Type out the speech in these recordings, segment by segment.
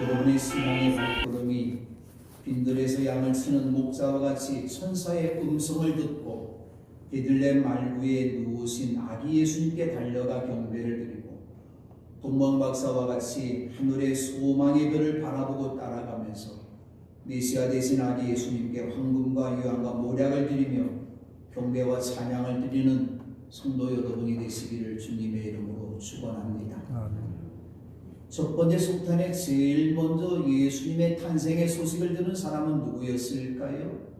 여러분의 신앙의 발걸음이 빈들에서 양을 치는 목자와 같이 천사의 음성을 듣고 베들레헴 말구에 누우신 아기 예수님께 달려가 경배를 드리고 동방 박사와 같이 하늘의 소망의 별을 바라보고 따라가면서 메시아 되신 아기 예수님께 황금과 유황과 모략을 드리며 경배와 찬양을 드리는 성도 여러분이 되시기를 주님의 이름으로 축원합니다. 첫 번째 속탄에 제일 먼저 예수님의 탄생의 소식을 들은 사람은 누구였을까요?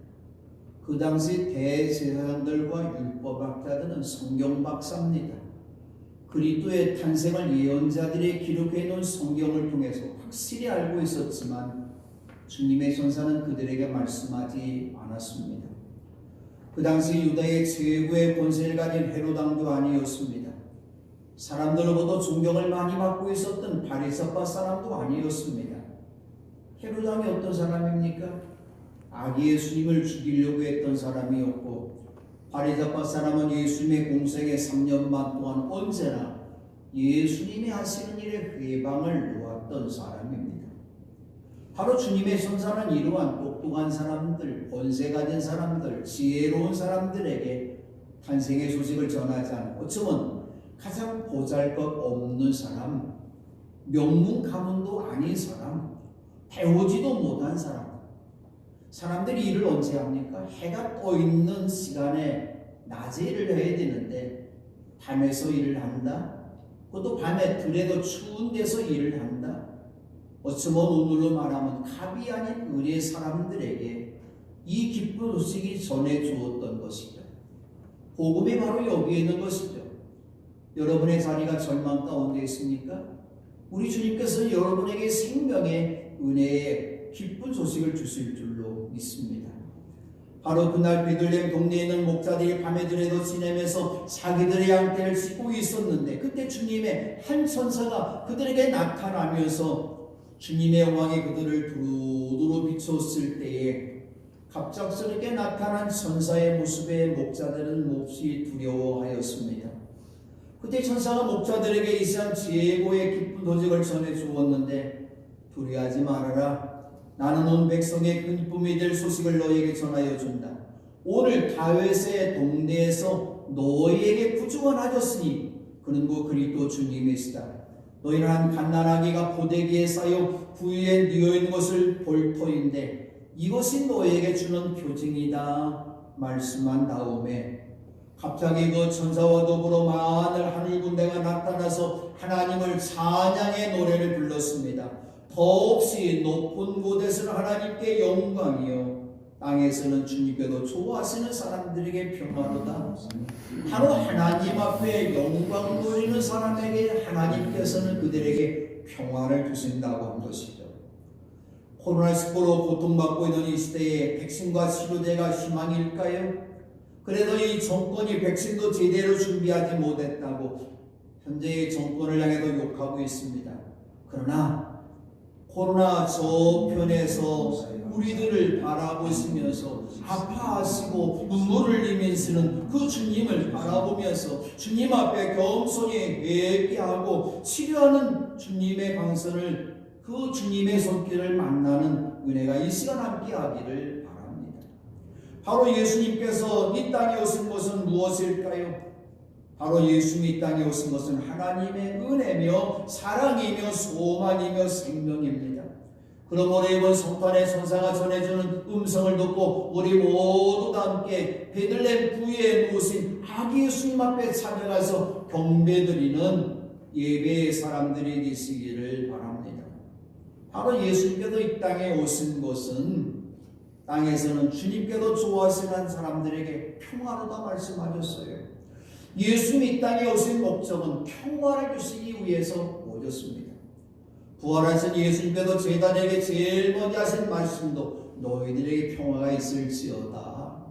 그 당시 대제사장들과 율법학자들은 성경 박사입니다. 그리스도의 탄생을 예언자들이 기록해 놓은 성경을 통해서 확실히 알고 있었지만 주님의 천사는 그들에게 말씀하지 않았습니다. 그 당시 유다의 최고의 권세를 가진 헤롯 왕도 아니었습니다. 사람들로부터 존경을 많이 받고 있었던 바리새파 사람도 아니었습니다. 헤롯 왕이 어떤 사람입니까? 아기 예수님을 죽이려고 했던 사람이었고, 바리새파 사람은 예수님의 공생의 3년 반 동안 언제나 예수님이 하시는 일에 회방을 놓았던 사람입니다. 바로 주님의 천사는 이러한 똑똑한 사람들, 권세 가진 사람들, 지혜로운 사람들에게 탄생의 소식을 전하지 않고 어쩌면 가장 보잘것없는 사람, 명문 가문도 아닌 사람, 배우지도 못한 사람, 사람들이 일을 언제 합니까? 해가 떠 있는 시간에 낮에 일을 해야 되는데 밤에서 일을 한다? 그것도 밤에 들에도 추운 데서 일을 한다? 어쩌면 오늘로 말하면 갑이 아닌 의뢰 사람들에게 이 기쁜 소식이 전해주었던 것이죠. 복음이 바로 여기에 있는 것이죠. 여러분의 자리가 절망 가운데 있습니까? 우리 주님께서 여러분에게 생명의 은혜의 기쁜 소식을 주실 줄로 믿습니다. 바로 그날 베들레헴 동네에 있는 목자들이 밤에 들에도 지내면서 자기들의 양떼를 씻고 있었는데 그때 주님의 한 천사가 그들에게 나타나면서 주님의 영광이 그들을 두루두루 비췄을 때에 갑작스럽게 나타난 천사의 모습에 목자들은 몹시 두려워하였습니다. 그때 천사가 목자들에게 이 세상 최고의 기쁜 소식을 전해 주었는데 두려워하지 말아라. 나는 온 백성의 기쁨이 될 소식을 너희에게 전하여 준다. 오늘 다윗의 동네에서 너희에게 구주가 나졌으니 그는 곧 그리스도 주님이시다. 너희는 한 갓난아기가 포대기에 쌓여 부위에 뉘어있는 것을 볼 터인데 이것이 너희에게 주는 표징이다 말씀한 다음에 갑자기 그 천사와 더불어 많은 하늘 군대가 나타나서 하나님을 찬양의 노래를 불렀습니다. 더없이 높은 곳에서는 하나님께 영광이요 땅에서는 주님께도 좋아하시는 사람들에게 평화로다. 바로 하나님 앞에 영광 돌리는 사람에게 하나님께서는 그들에게 평화를 주신다고 한 것이죠. 코로나19로 고통받고 있는 이 시대에 백신과 치료제가 희망일까요? 그래도 이 정권이 백신도 제대로 준비하지 못했다고 현재의 정권을 향해도 욕하고 있습니다. 그러나 코로나 저편에서 우리들을 바라보시면서 아파하시고 눈물을 흘리면서는 그 주님을 바라보면서 주님 앞에 겸손히 회개하고 치료하는 주님의 방선을 그 주님의 손길을 만나는 은혜가 이 시간 함께 하기를 바랍니다. 바로 예수님께서 이 땅에 오신 것은 무엇일까요? 바로 예수님이 이 땅에 오신 것은 하나님의 은혜며 사랑이며 소망이며 생명입니다. 그러므로 이번 성탄의 천사가 전해주는 음성을 듣고 우리 모두 다 함께 베들레헴 부위에 누우신 아기 예수님 앞에 찾아가서 경배드리는 예배의 사람들이 되시기를 바랍니다. 바로 예수님께서 이 땅에 오신 것은 땅에서는 주님께도 좋아하시는 사람들에게 평화로다 말씀하셨어요. 예수님이 이 땅에 오신 목적은 평화를 주시기 위해서 오셨습니다. 부활하신 예수님께서 제자들에게 제일 먼저 하신 말씀도 너희들에게 평화가 있을지어다.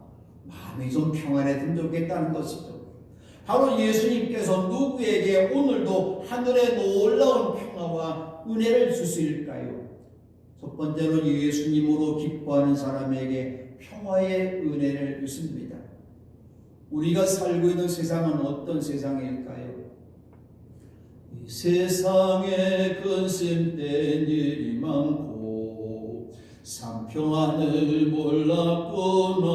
마음이 좀 평안했으면 좋겠다는 것이죠. 바로 예수님께서 누구에게 오늘도 하늘의 놀라운 평화와 은혜를 주실까요? 첫 번째로 예수님으로 기뻐하는 사람에게 평화의 은혜를 주십니다. 우리가 살고 있는 세상은 어떤 세상일까요? 이 세상에 근심된 일이 많고 삶 평안을 몰랐구나.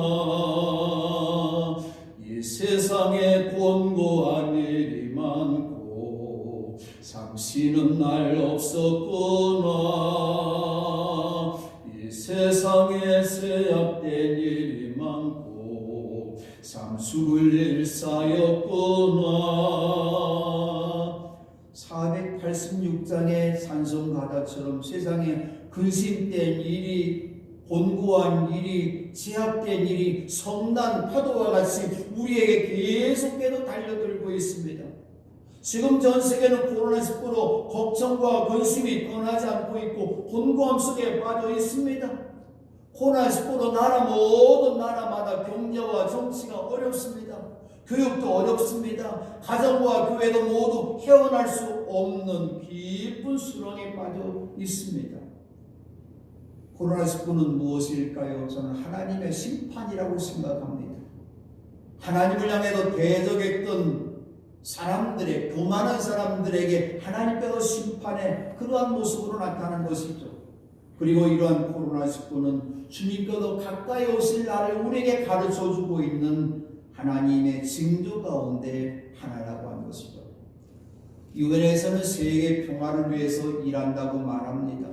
이 세상에 곤고한 일이 많고 삶 쉬는 날 없었구나. 이 세상에 쇠약된 일이 많고 삶 죽을 일 쌓였구나. 486장의 산성가다처럼 세상에 근심된 일이, 곤고한 일이, 제약된 일이 성난 파도와 같이 우리에게 계속해서 달려들고 있습니다. 지금 전 세계는 코로나19로 걱정과 근심이 떠나지 않고 있고 곤고함 속에 빠져 있습니다. 코로나19로 모든 나라마다 경제와 정치가 어렵습니다. 교육도 어렵습니다. 가정과 교회도 모두 헤어날 수 없는 깊은 수렁에 빠져 있습니다. 코로나19는 무엇일까요? 저는 하나님의 심판이라고 생각합니다. 하나님을 향해도 대적했던 사람들의, 교만한 사람들에게 하나님께서 심판의 그러한 모습으로 나타난 것이죠. 그리고 이러한 코로나19는 주님께서 가까이 오실 날을 우리에게 가르쳐주고 있는 하나님의 징조 가운데 하나라고 하는 것이죠. 유엔에서는 세계 평화를 위해서 일한다고 말합니다.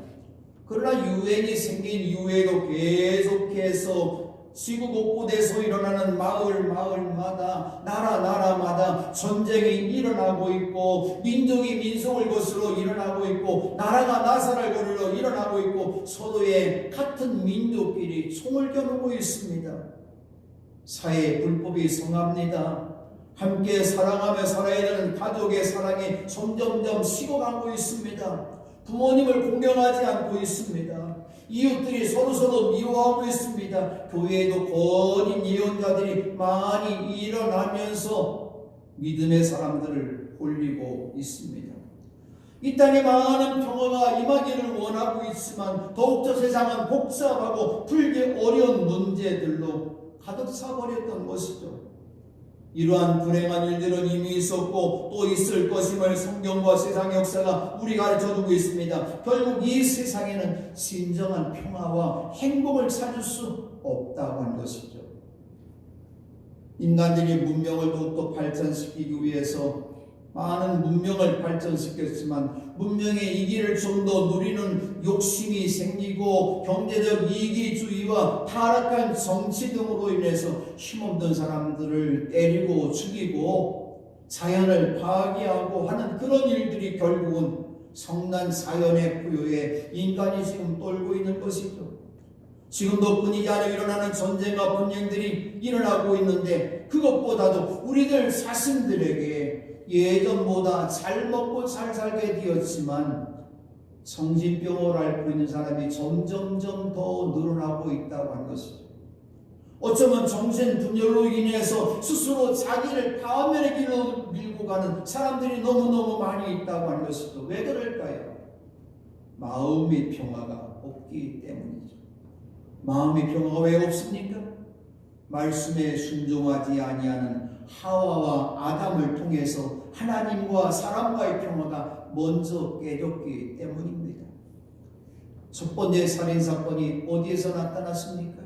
그러나 유엔이 생긴 이후에도 계속해서 지구 곳곳에서 일어나는 마을마다 나라마다 전쟁이 일어나고 있고 민족이 민족을 거스러 일어나고 있고 나라가 나라를 거스러 일어나고 있고 서로의 같은 민족끼리 총을 겨누고 있습니다. 사회 불법이 성합니다. 함께 사랑하며 살아야 되는 가족의 사랑이 점점점 식어가고 있습니다. 부모님을 공경하지 않고 있습니다. 이웃들이 서로서로 미워하고 있습니다. 교회에도 거짓 예언자들이 많이 일어나면서 믿음의 사람들을 홀리고 있습니다. 이 땅에 많은 평화가 임하기를 원하고 있지만 더욱더 세상은 복잡하고 풀기 어려운 문제들로 가득 차버렸던 것이죠. 이러한 불행한 일들은 이미 있었고 또 있을 것임을 성경과 세상 역사가 우리 가르쳐주고 있습니다. 결국 이 세상에는 진정한 평화와 행복을 찾을 수 없다고 하는 것이죠. 인간들이 문명을 더욱더 발전시키기 위해서 많은 문명을 발전시켰지만 문명의 이기를 좀 더 누리는 욕심이 생기고 경제적 이기주의와 타락한 정치 등으로 인해서 힘없는 사람들을 때리고 죽이고 자연을 파괴하고 하는 그런 일들이 결국은 성난 자연의 부여에 인간이 지금 떨고 있는 것이죠. 지금도 뿐이지 아니라 일어나는 전쟁과 분쟁들이 일어나고 있는데 그것보다도 우리들 자신들에게 예전보다 잘 먹고 잘 살게 되었지만 정신병을 앓고 있는 사람이 점점점 더 늘어나고 있다고 하는 것이죠. 어쩌면 정신분열로 인해서 스스로 자기를 파멸의 길로 밀고 가는 사람들이 너무너무 많이 있다고 하는 것이죠. 왜 그럴까요? 마음의 평화가 없기 때문이죠. 마음의 평화가 왜 없습니까? 말씀에 순종하지 아니하는 하와와 아담을 통해서 하나님과 사람과의 평화가 먼저 깨졌기 때문입니다. 첫 번째 살인사건이 어디에서 나타났습니까?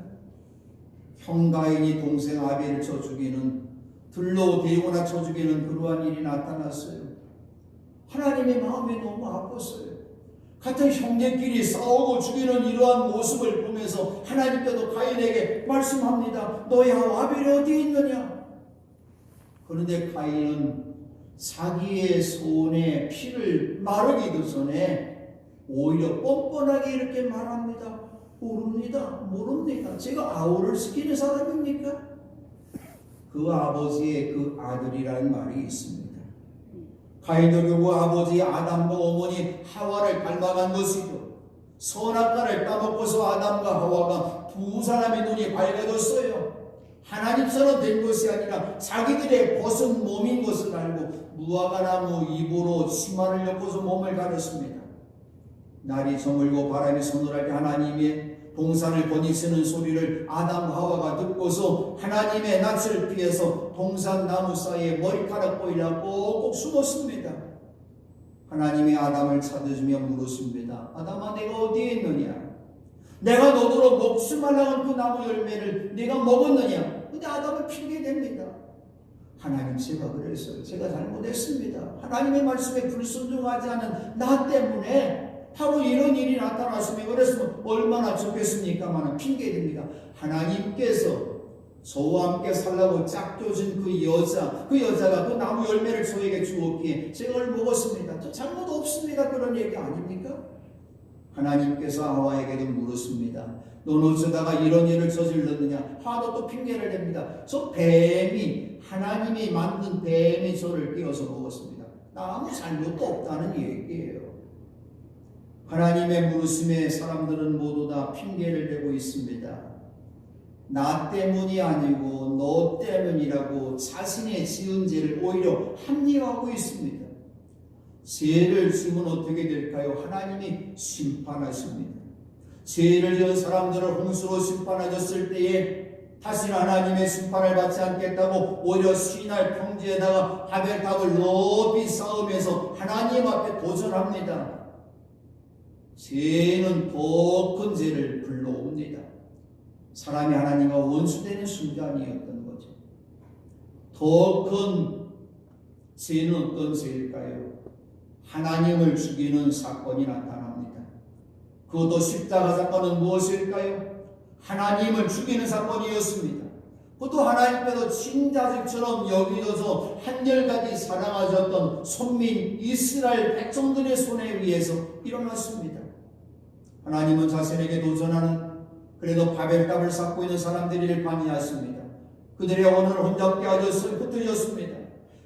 형 가인이 동생 아벨을 쳐 죽이는, 들로 데리고나 쳐 죽이는 그러한 일이 나타났어요. 하나님의 마음이 너무 아팠어요. 같은 형제끼리 싸우고 죽이는 이러한 모습을 보면서 하나님께도 가인에게 말씀합니다. 너의 아벨이 어디에 있느냐? 그런데 가인은 자기의 손에 피를 마르기도 전에 오히려 뻔뻔하게 이렇게 말합니다. 모릅니다. 제가 아우를 시키는 사람입니까? 그 아버지의 그 아들이라는 말이 있습니다. 가인도 결국 아버지 아담과 어머니 하와를 닮아간 것이죠. 선악과를 따먹고서 아담과 하와가 두 사람의 눈이 밝아졌어요. 하나님처럼 된 것이 아니라 자기들의 벗은 몸인 것을 알고 무화과나무 잎으로 치마를 엮어서 몸을 가렸습니다. 날이 저물고 바람이 서늘할 때 하나님의 동산을 거니시는 소리를 아담 하와가 듣고서 하나님의 낯을 피해서 동산 나무 사이에 머리카락 보이라 꼭꼭 숨었습니다. 하나님이 아담을 찾으시며 물으십니다. 아담아, 내가 어디에 있느냐? 내가 너더러 먹지 말라고 한 그 나무 열매를 네가 먹었느냐? 근데 아담을 핑계댑니다. 하나님, 제가 그랬어요. 제가 잘못했습니다. 하나님의 말씀에 불순종하지 않은 나 때문에 바로 이런 일이 나타났으면 그랬으면 얼마나 좋겠습니까만 핑계됩니다. 하나님께서 저와 함께 살라고 짝져준 그 여자가 그 나무 열매를 저에게 주었기에 제가 그걸 먹었습니다. 저 잘못 없습니다. 그런 얘기 아닙니까? 하나님께서 하와에게도 물었습니다. 너는 어쩌다가 이런 일을 저질렀느냐? 하와도 또 핑계를 댑니다. 저 뱀이, 하나님이 만든 뱀이 저를 깨어서 먹었습니다. 나 아무 잘못도 없다는 얘기예요. 하나님의 물으심에 사람들은 모두 다 핑계를 대고 있습니다. 나 때문이 아니고 너 때문이라고 자신의 지은 죄를 오히려 합리화하고 있습니다. 죄를 지으면 어떻게 될까요? 하나님이 심판하십니다. 죄를 지은 사람들을 홍수로 심판하셨을 때에 다시는 하나님의 심판을 받지 않겠다고 오히려 시날 평지에다가 바벨탑을 높이 쌓으면서 하나님 앞에 도전합니다. 죄는 더 큰 죄를 불러옵니다. 사람이 하나님과 원수되는 순간이었던 거죠. 더 큰 죄는 어떤 죄일까요? 하나님을 죽이는 사건이 나타납니다. 그것도 십자가 사건은 무엇일까요? 하나님을 죽이는 사건이었습니다. 그것도 하나님께서 친자식처럼 여기셔서 한결같이 사랑하셨던 손민 이스라엘 백성들의 손에 의해서 일어났습니다. 하나님은 자신에게 도전하는 그래도 바벨탑을 쌓고 있는 사람들을 관여하십니다. 그들의 언어를 혼잡게 흩어졌습니다.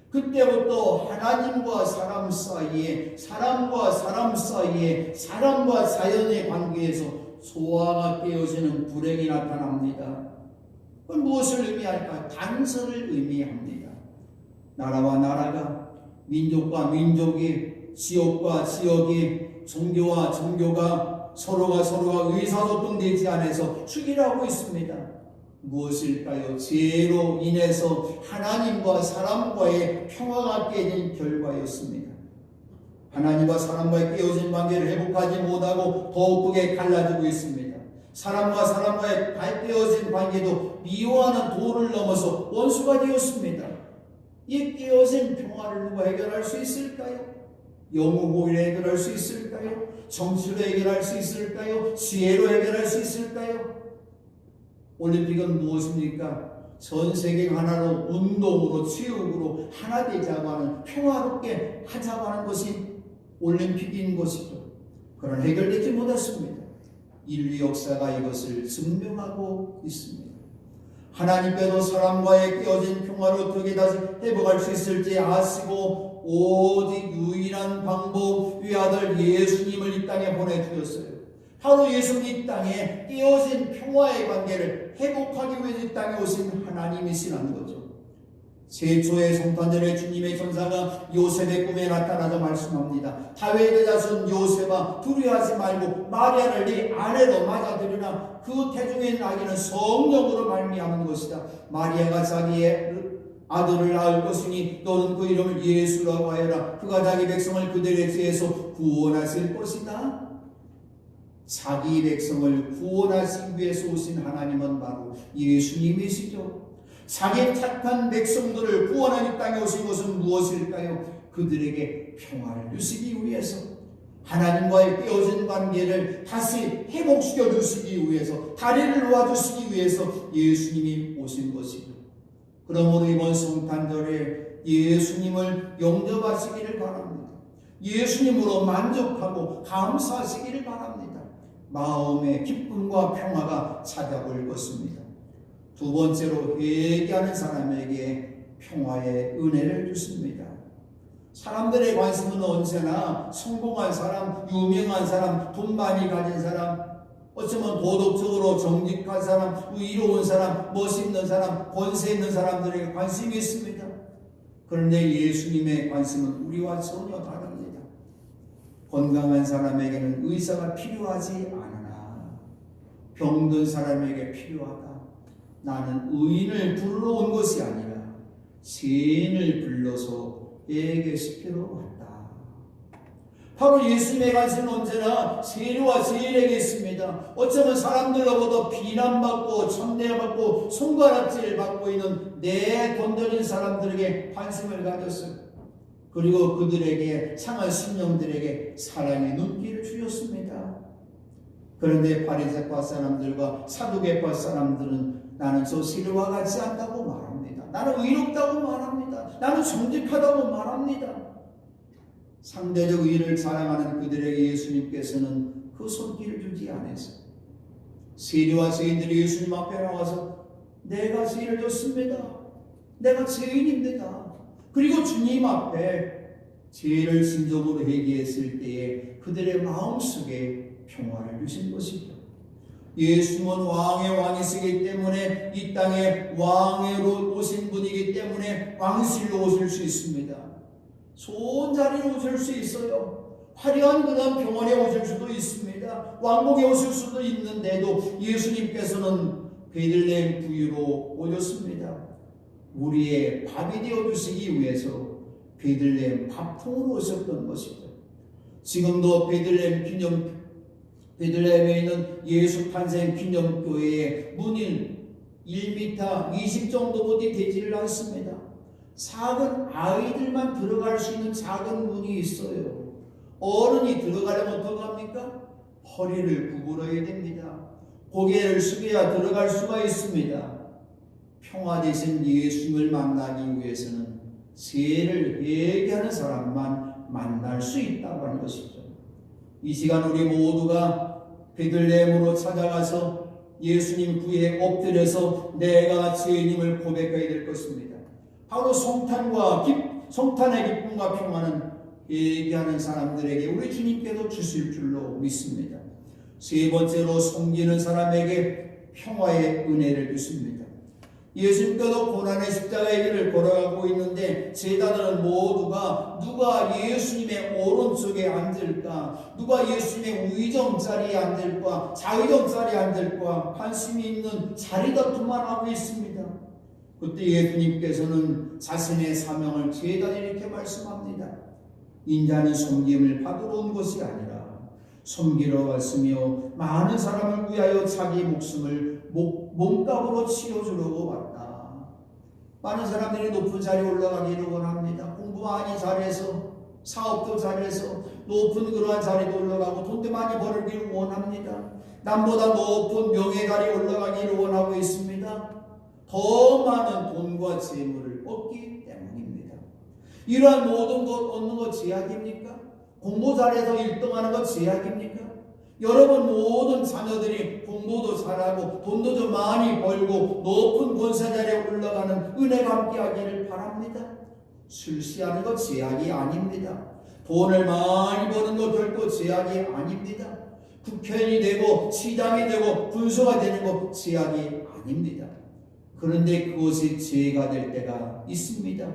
그때부터 하나님과 사람 사이에, 사람과 사람 사이에, 사람과 자연의 관계에서 소화가 깨어지는 불행이 나타납니다. 그건 무엇을 의미할까요? 단서를 의미합니다. 나라와 나라가, 민족과 민족이, 지역과 지역이, 종교와 종교가 서로가 의사소통되지 않아서 죽이려 하고 있습니다. 무엇일까요? 죄로 인해서 하나님과 사람과의 평화가 깨진 결과였습니다. 하나님과 사람과의 깨어진 관계를 회복하지 못하고 더욱 크게 갈라지고 있습니다. 사람과 사람과의 깨어진 관계도 미워하는 도를 넘어서 원수가 되었습니다. 이 깨어진 평화를 누가 해결할 수 있을까요? 영웅호를 해결할 수 있을까요? 정치로 해결할 수 있을까요? 지혜로 해결할 수 있을까요? 올림픽은 무엇입니까? 전 세계가 하나로 운동으로 체육으로 하나 되자고 하는 평화롭게 하자고 하는 것이 올림픽인 것이죠. 그러나 해결되지 못했습니다. 인류 역사가 이것을 증명하고 있습니다. 하나님께서 사람과의 깨어진 평화를 어떻게 다시 회복할 수 있을지 아시고 오직 유일한 방법 외아들 예수님을 이 땅에 보내주셨어요. 바로 예수님 이 땅에 깨어진 평화의 관계를 회복하기 위해 이 땅에 오신 하나님이시라는 거죠. 제초의 성탄절에 주님의 천사가 요셉의 꿈에 나타나서 말씀합니다. 다윗의 자손 요셉아, 두려워하지 말고 마리아를 네 아내로 맞아들이라. 그 태중에 있는 아기는 성령으로 말미암은 것이다. 마리아가 자기의 아들을 낳을 것이니 너는 그 이름을 예수라고 하여라. 그가 자기 백성을 그들의 죄에서 구원하실 것이다. 자기 백성을 구원하시기 위해서 오신 하나님은 바로 예수님이시죠. 자기 착한 백성들을 구원하는 땅에 오신 것은 무엇일까요? 그들에게 평화를 주시기 위해서, 하나님과의 깨어진 관계를 다시 회복시켜 주시기 위해서, 다리를 놓아주시기 위해서 예수님이 오신 것이죠. 그러므로 이번 성탄절에 예수님을 영접하시기를 바랍니다. 예수님으로 만족하고 감사하시기를 바랍니다. 마음의 기쁨과 평화가 찾아올 것입니다. 두 번째로 회개하는 사람에게 평화의 은혜를 주십니다. 사람들의 관심은 언제나 성공한 사람, 유명한 사람, 돈 많이 가진 사람, 어쩌면 도덕적으로 정직한 사람, 의로운 사람, 멋있는 사람, 권세 있는 사람들에게 관심이 있습니다. 그런데 예수님의 관심은 우리와 전혀 다릅니다. 건강한 사람에게는 의사가 필요하지 않으나 병든 사람에게 필요하다. 나는 의인을 부르러 온 것이 아니라 죄인을 불러서 회개시키러 왔다. 바로 예수님의 관심은 언제나 세리와 세리에게 있습니다. 어쩌면 사람들로부터 비난받고 천대받고 손가락질 받고 있는 내 돈들인 사람들에게 관심을 가졌어요. 그리고 그들에게 상한 심령들에게 사랑의 눈길을 주셨습니다. 그런데 바리새파 사람들과 사두개파 사람들은 나는 저 세리와 같지 않다고 말합니다. 나는 의롭다고 말합니다. 나는 정직하다고 말합니다. 상대적 의를 자랑하는 그들에게 예수님께서는 그 손길을 주지 않으세요. 세리와 세인들이 예수님 앞에 나와서 내가 죄를 졌습니다. 내가 죄인입니다. 그리고 주님 앞에 죄를 진정으로 회개했을 때에 그들의 마음속에 평화를 주신 것이죠. 예수님은 왕의 왕이시기 때문에 이 땅에 왕으로 오신 분이기 때문에 왕실로 오실 수 있습니다. 좋은 자리로 오실 수 있어요. 화려한 그런 병원에 오실 수도 있습니다. 왕궁에 오실 수도 있는데도 예수님께서는 베들레헴 부유로 오셨습니다. 우리의 밥이 되어주시기 위해서 베들레헴 밥통으로 오셨던 것이죠. 지금도 베들레헴에 있는 예수 탄생 기념교회의 문이 1m 20 정도밖에 되지를 않습니다. 작은 아이들만 들어갈 수 있는 작은 문이 있어요. 어른이 들어가려면 어떻게 합니까? 허리를 구부려야 됩니다. 고개를 숙여야 들어갈 수가 있습니다. 평화 되신 예수님을 만나기 위해서는 죄를 회개하는 사람만 만날 수 있다고 하는 것이죠. 이 시간 우리 모두가 베들레헴으로 찾아가서 예수님 구에 엎드려서 내가 죄인임을 고백해야 될 것입니다. 바로 성탄의 기쁨과 평화는 회개하는 사람들에게 우리 주님께도 주실 줄로 믿습니다. 세 번째로 섬기는 사람에게 평화의 은혜를 주십니다. 예수님께도 고난의 십자가의 길을 걸어가고 있는데 제자들은 모두가 누가 예수님의 오른쪽에 앉을까, 누가 예수님의 우의정 자리에 앉을까, 좌의정 자리에 앉을까 관심이 있는 자리 다툼만 하고 있습니다. 그때 예수님께서는 자신의 사명을 제자들에게 이렇게 말씀합니다. 인자는 섬김을 받으러 온 것이 아니라 섬기러 왔으며 많은 사람을 위하여 자기 목숨을 몸값으로 치러주려고 왔다. 많은 사람들이 높은 자리에 올라가기를 원합니다. 공부 많이 잘해서 사업도 잘해서 높은 그러한 자리도 올라가고 돈도 많이 벌기를 원합니다. 남보다 높은 명예 자리에 올라가기를 원하고 있습니다. 더 많은 돈과 재물을 얻기 때문입니다. 이러한 모든 것 얻는 것 제약입니까? 공부 잘해서 1등하는 것 제약입니까? 여러분 모든 자녀들이 공부도 잘하고 돈도 좀 많이 벌고 높은 권세 자리에 올라가는 은혜가 함께하기를 바랍니다. 출시하는 것 제약이 아닙니다. 돈을 많이 버는 것 결코 제약이 아닙니다. 국회의원이 되고 시장이 되고 군수가 되는 것 제약이 아닙니다. 그런데 그것이 죄가 될 때가 있습니다.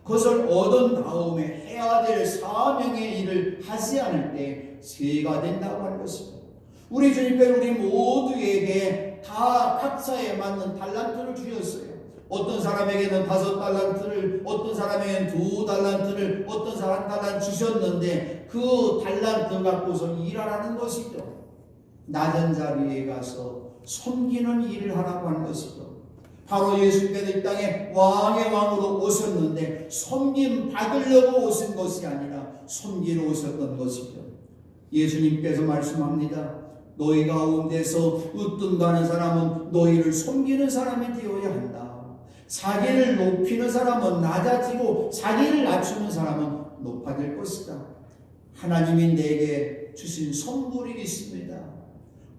그것을 얻은 다음에 해야 될 사명의 일을 하지 않을 때 죄가 된다고 하는 것입니다. 우리 주님께서 우리 모두에게 다 각자에 맞는 달란트를 주셨어요. 어떤 사람에게는 5달란트를, 어떤 사람에게는 2달란트를, 어떤 사람 1달란트 주셨는데 그 달란트 갖고서 일하라는 것이죠. 낮은 자리에 가서 섬기는 일을 하라고 하는 것이죠. 바로 예수께서 이 땅에 왕의 왕으로 오셨는데 섬김 받으려고 오신 것이 아니라 섬기러 오셨던 것이죠. 예수님께서 말씀합니다. 너희 가운데서 으뜸 가는 사람은 너희를 섬기는 사람이 되어야 한다. 자기를 높이는 사람은 낮아지고 자기를 낮추는 사람은 높아질 것이다. 하나님이 내게 주신 선물이 있습니다.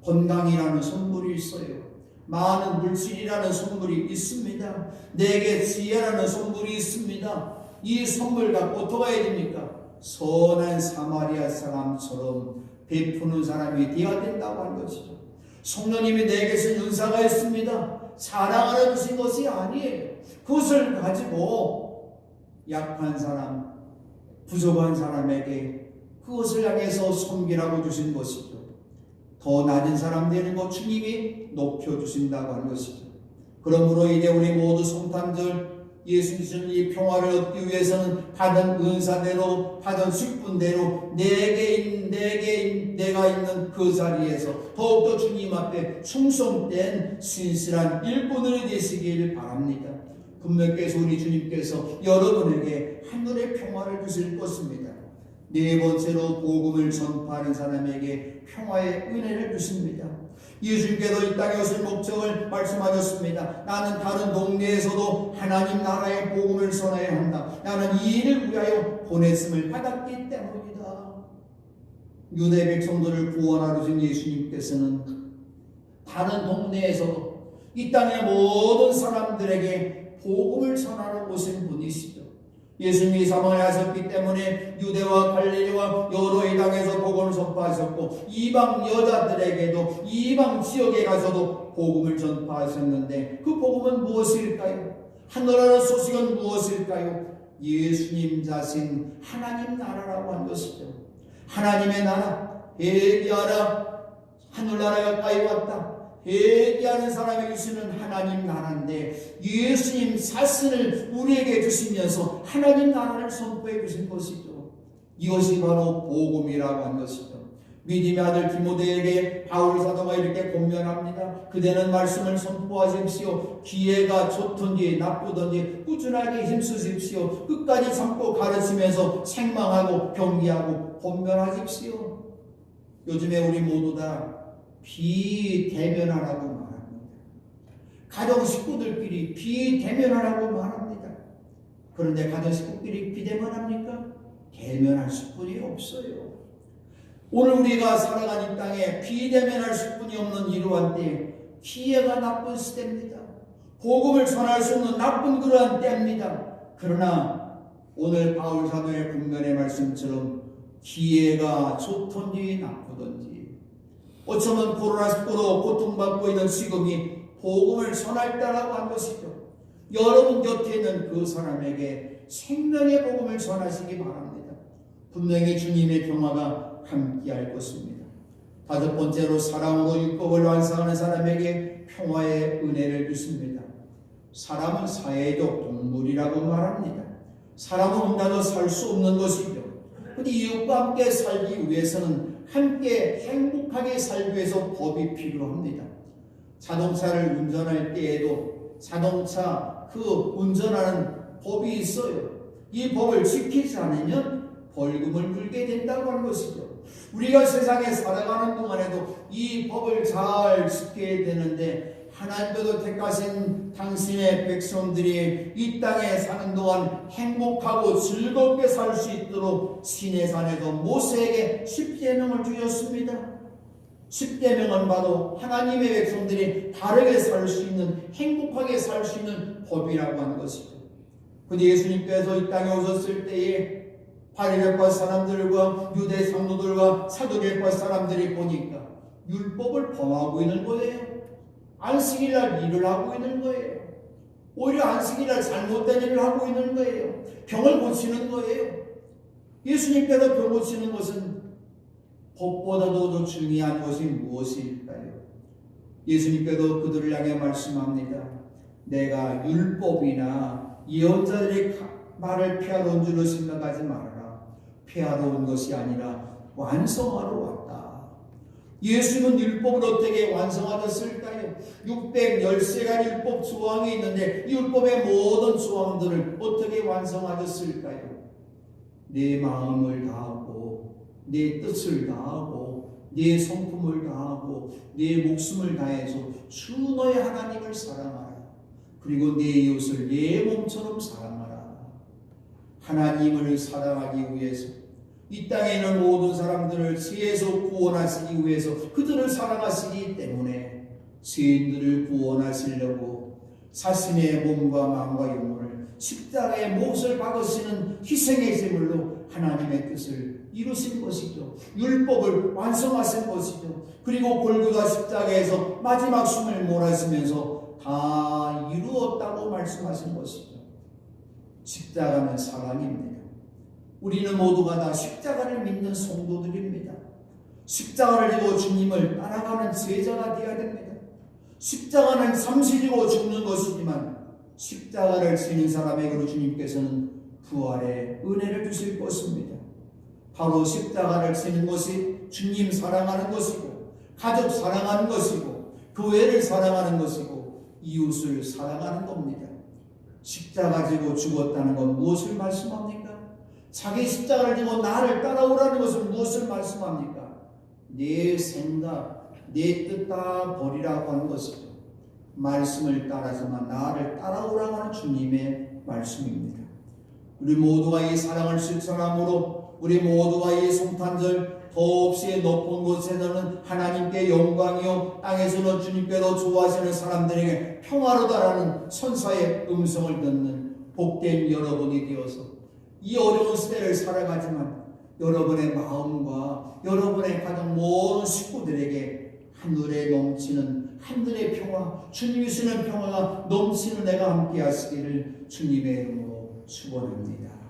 건강이라는 선물이 있어요. 많은 물질이라는 선물이 있습니다. 내게 지혜라는 선물이 있습니다. 이 선물 갖고 어떻게 해야 됩니까? 선한 사마리아 사람처럼 베푸는 사람이 되어야 된다고 하는 것이죠. 성령님이 내게 주신 은사가 있습니다. 자랑하러 주신 것이 아니에요. 그것을 가지고 약한 사람, 부족한 사람에게 그것을 향해서 섬기라고 주신 것이죠. 더 낮은 사람 되는 것 주님이 높여주신다고 하는 것이죠. 그러므로 이제 우리 모두 성탄절 예수님 주신 이 평화를 얻기 위해서는 받은 은사대로, 받은 직분대로 내가 있는 그 자리에서 더욱더 주님 앞에 충성된 신실한 일꾼들이 되시길 바랍니다. 분명께서 우리 주님께서 여러분에게 하늘의 평화를 주실 것입니다. 네 번째로 복음을 전파하는 사람에게 평화의 은혜를 주십니다. 예수님께서 이 땅에 오신 목적을 말씀하셨습니다. 나는 다른 동네에서도 하나님 나라의 복음을 전해야 한다. 나는 이 일을 위하여 보냈음을 받았기 때문이다. 유대 백성들을 구원하러 준 예수님께서는 다른 동네에서도 이 땅의 모든 사람들에게 복음을 전하러 오신 분이시죠. 예수님이 사망을 하셨기 때문에 유대와 갈릴리와 여러 이 땅에서 복음을 전파하셨고 이방 여자들에게도 이방 지역에 가서도 복음을 전파하셨는데 그 복음은 무엇일까요? 하늘나라 소식은 무엇일까요? 예수님 자신 하나님 나라라고 한 것이죠. 하나님의 나라, 회개하라, 하늘나라가 가까이 왔다. 회개하는 사람에게 주시는 하나님 나라인데 예수님 자신을 우리에게 주시면서 하나님 나라를 선포해 주신 것이죠. 이것이 바로 복음이라고 한 것이죠. 믿음의 아들 디모데에게 바울 사도가 이렇게 권면합니다. 그대는 말씀을 선포하십시오. 기회가 좋든지 나쁘든지 꾸준하게 힘쓰십시오. 끝까지 참고 가르치면서 책망하고 경계하고 권면하십시오. 요즘에 우리 모두 다 비대면하라고 말합니다. 가정 식구들끼리 비대면하라고 말합니다. 그런데 가정 식구끼리 비대면합니까? 대면할 수뿐이 없어요. 오늘 우리가 살아가는 땅에 비대면할 수뿐이 없는 이러한 때에 기회가 나쁜 시대입니다. 복음을 전할 수 없는 나쁜 그러한 때입니다. 그러나 오늘 바울 사도의 분명의 말씀처럼 기회가 좋든지 나쁘든지 어쩌면 코로나19로 고통받고 있는 지금이 복음을 전할 때라고 한 것이죠. 여러분 곁에 있는 그 사람에게 생명의 복음을 전하시기 바랍니다. 분명히 주님의 평화가 함께할 것입니다. 다섯 번째로 사랑으로 율법을 완성하는 사람에게 평화의 은혜를 주십니다. 사람은 사회적 동물이라고 말합니다. 사람은 혼자서 살 수 없는 것이죠. 그런데 이웃과 함께 살기 위해서는 함께 행복하게 살기 위해서 법이 필요합니다. 자동차를 운전할 때에도 자동차 그 운전하는 법이 있어요. 이 법을 지키지 않으면 벌금을 물게 된다고 하는 것이죠. 우리가 세상에 살아가는 동안에도 이 법을 잘 지켜야 되는데 하나님께서 택하신 당신의 백성들이 이 땅에 사는 동안 행복하고 즐겁게 살 수 있도록 시내산에서 모세에게 10계명을 주셨습니다. 10계명은 바로 하나님의 백성들이 바르게 살 수 있는, 행복하게 살 수 있는 법이라고 하는 것이죠. 그런데 예수님께서 이 땅에 오셨을 때에 바리새파 사람들과 유대 장로들과 사두개파 사람들이 보니까 율법을 범하고 있는 거예요. 안식일날 일을 하고 있는 거예요. 오히려 안식일날 잘못된 일을 하고 있는 거예요. 병을 고치는 거예요. 예수님께서 병 고치는 것은 법보다도 더 중요한 것이 무엇일까요? 예수님께서 그들을 향해 말씀합니다. 내가 율법이나 예언자들의 말을 피하러 온 줄로 생각하지 말아라. 피하러 온 것이 아니라 완성하러 왔다. 예수님은 율법을 어떻게 완성하셨을까요? 613가지 율법 조항이 있는데 이 율법의 모든 조항들을 어떻게 완성하셨을까요? 내 마음을 다하고 내 뜻을 다하고 내 성품을 다하고 내 목숨을 다해서 주 너의 하나님을 사랑하라. 그리고 내 이웃을 내 몸처럼 사랑하라. 하나님을 사랑하기 위해서 이 땅에 있는 모든 사람들을 죄에서 구원하시기 위해서 그들을 사랑하시기 때문에 죄인들을 구원하시려고 자신의 몸과 마음과 영혼을 십자가의 몫을 박으시는 희생의 제물로 하나님의 뜻을 이루신 것이죠. 율법을 완성하신 것이죠. 그리고 골고다 십자가에서 마지막 숨을 몰아쉬면서 다 이루었다고 말씀하신 것이죠. 십자가는 사랑입니다. 우리는 모두가 다 십자가를 믿는 성도들입니다. 십자가를 지고 주님을 따라가는 제자가 되어야 됩니다. 십자가는 잠시 지고 죽는 것이지만 십자가를 지는 사람에게로 주님께서는 부활의 은혜를 주실 것입니다. 바로 십자가를 지는 것이 주님 사랑하는 것이고, 가족 사랑하는 것이고, 교회를 사랑하는 것이고, 이웃을 사랑하는 겁니다. 십자가 지고 죽었다는 건 무엇을 말씀합니까? 자기 십자가를 지고 나를 따라오라는 것은 무엇을 말씀합니까? 내 생각, 내 뜻 다 버리라고 하는 것이죠. 말씀을 따라서만 나를 따라오라고 하는 주님의 말씀입니다. 우리 모두가 이 사랑을 실천함으로 우리 모두가 이 성탄절 더없이 높은 곳에서는 하나님께 영광이요 땅에서는 주님께로 좋아하시는 사람들에게 평화로다라는 천사의 음성을 듣는 복된 여러분이 되어서 이 어려운 시대를 살아가지만 여러분의 마음과 여러분의 가정 모든 식구들에게 하늘에 넘치는 하늘의 평화, 주님이 주시는 평화가 넘치는 내가 함께 하시기를 주님의 이름으로 축원합니다.